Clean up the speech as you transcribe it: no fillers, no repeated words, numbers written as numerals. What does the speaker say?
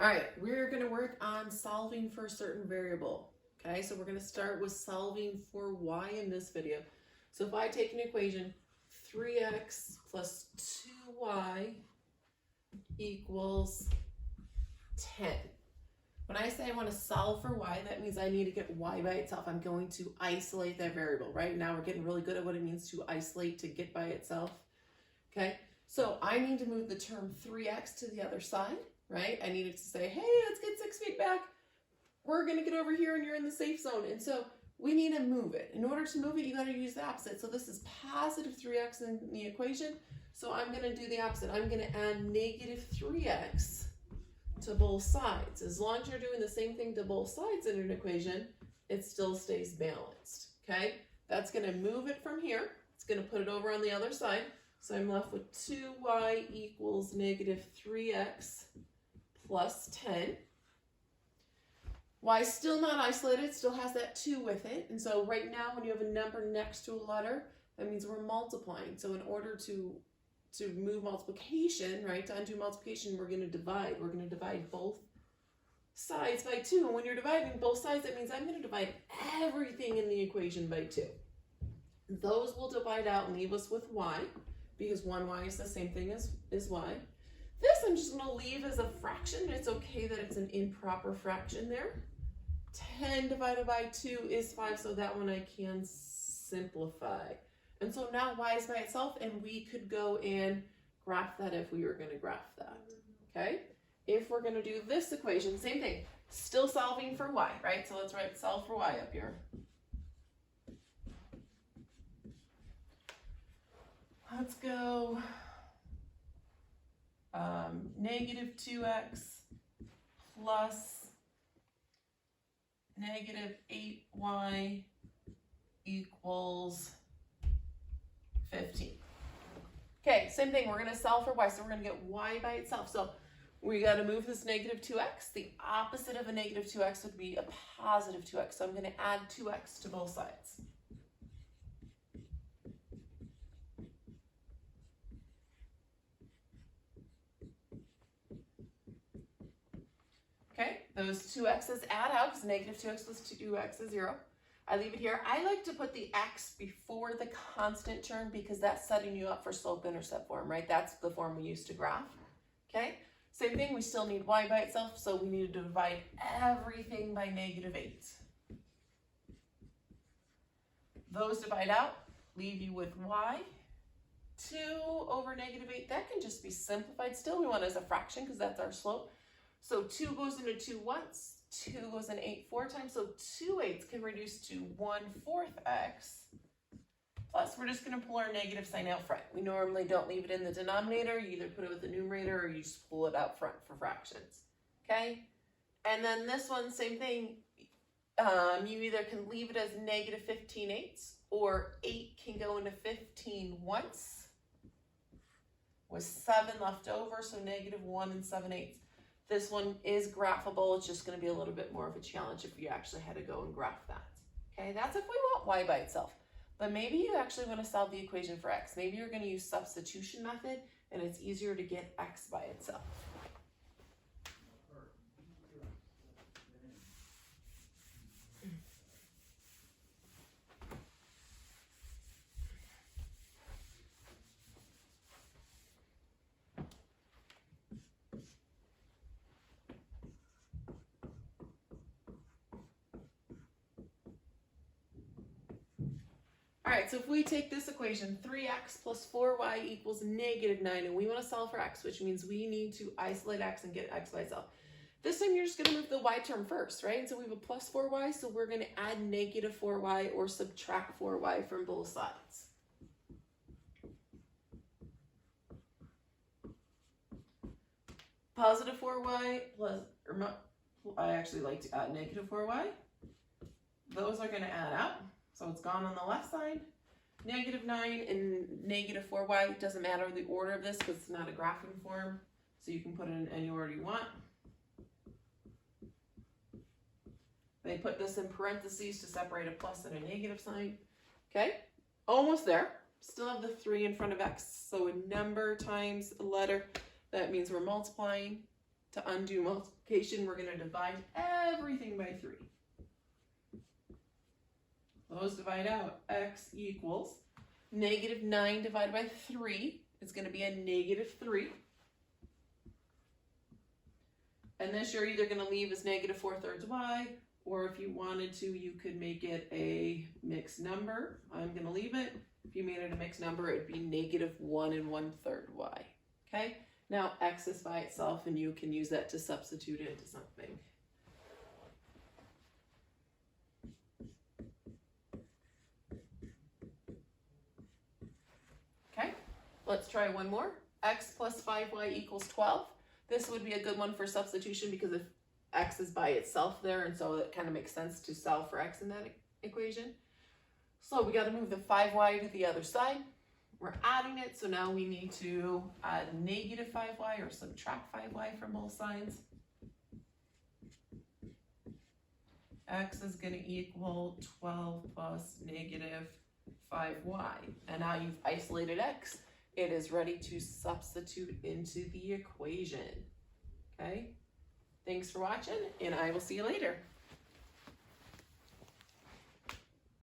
right, we're going to work on solving for a certain variable. Okay, so we're going to start with solving for y in this video. So if I take an equation, 3x plus 2y equals 10. When I say I want to solve for y, that means I need to get y by itself. I'm going to isolate that variable, right? Now we're getting really good at what it means to isolate, to get by itself. Okay, so I need to move the term 3x to the other side, right? I needed to say, hey, let's get 6 feet back. We're going to get over here and you're in the safe zone. And so we need to move it. In order to move it, you got to use the opposite. So this is positive 3x in the equation. So I'm going to do the opposite. I'm going to add negative 3x to both sides. As long as you're doing the same thing to both sides in an equation, it still stays balanced, okay? That's going to move it from here. It's going to put it over on the other side. So I'm left with 2y equals negative 3x plus 10. Y is still not isolated, still has that 2 with it. And so right now when you have a number next to a letter, that means we're multiplying. So in order to move multiplication, right, to undo multiplication, we're going to divide. We're going to divide both sides by 2. And when you're dividing both sides, that means I'm going to divide everything in the equation by 2. Those will divide out and leave us with y, because 1y is the same thing as y. This I'm just going to leave as a fraction. It's okay that it's an improper fraction there. 10 divided by 2 is 5, so that one I can simplify. And so now y is by itself, and we could go and graph that if we were going to graph that, okay? If we're going to do this equation, same thing, still solving for y, right? So let's write solve for y up here. Let's go negative 2x plus negative 8y equals 15. Okay, same thing. We're going to solve for y, so we're going to get y by itself. So we got to move this negative 2x. The opposite of a negative 2x would be a positive 2x. So I'm going to add 2x to both sides. Okay, those 2x's add out because negative 2x plus 2x is 0. I leave it here. I like to put the x before the constant term because that's setting you up for slope-intercept form, right? That's the form we use to graph, okay? Same thing, we still need y by itself, so we need to divide everything by negative 8. Those divide out, leave you with y. 2 over negative 8, that can just be simplified. Still, we want it as a fraction because that's our slope. So 2 goes into 2 once. 2 goes in 8 4 times, so 2 eighths can reduce to 1/4 x. Plus, we're just going to pull our negative sign out front. We normally don't leave it in the denominator. You either put it with the numerator or you just pull it out front for fractions. Okay? And then this one, same thing. You either can leave it as negative 15 eighths or 8 can go into 15 once with 7 left over, so negative 1 7/8. This one is graphable. It's just going to be a little bit more of a challenge if you actually had to go and graph that. Okay, that's if we want y by itself. But maybe you actually want to solve the equation for x. Maybe you're going to use substitution method, and it's easier to get x by itself. All right, so if we take this equation, 3x plus 4y equals negative 9, and we want to solve for x, which means we need to isolate x and get x by itself. This time you're just going to move the y term first, right? And so we have a plus 4y, so we're going to add negative 4y or subtract 4y from both sides. Positive 4y plus, I actually like to add negative 4y. Those are going to add up. So it's gone on the left side. Negative 9 and negative 4y, doesn't matter the order of this because it's not a graphing form. So you can put it in any order you want. They put this in parentheses to separate a plus and a negative sign. Okay, almost there. Still have the 3 in front of x. So a number times a letter, that means we're multiplying. To undo multiplication, we're going to divide everything by 3. Those divide out. X equals negative 9 divided by 3 is going to be a negative 3. And this you're either going to leave as negative 4/3 y, or if you wanted to, you could make it a mixed number. I'm going to leave it. If you made it a mixed number, it would be negative 1 1/3 y. Okay? Now x is by itself, and you can use that to substitute into something. Okay, let's try one more. X plus 5y equals 12. This would be a good one for substitution because if x is by itself there, and so it kind of makes sense to solve for x in that equation. So we got to move the 5y to the other side. We're adding it, so now we need to add negative 5y or subtract 5y from both sides. X is going to equal 12 plus negative 5y. And now you've isolated x. It is ready to substitute into the equation. Okay? Thanks for watching, and I will see you later.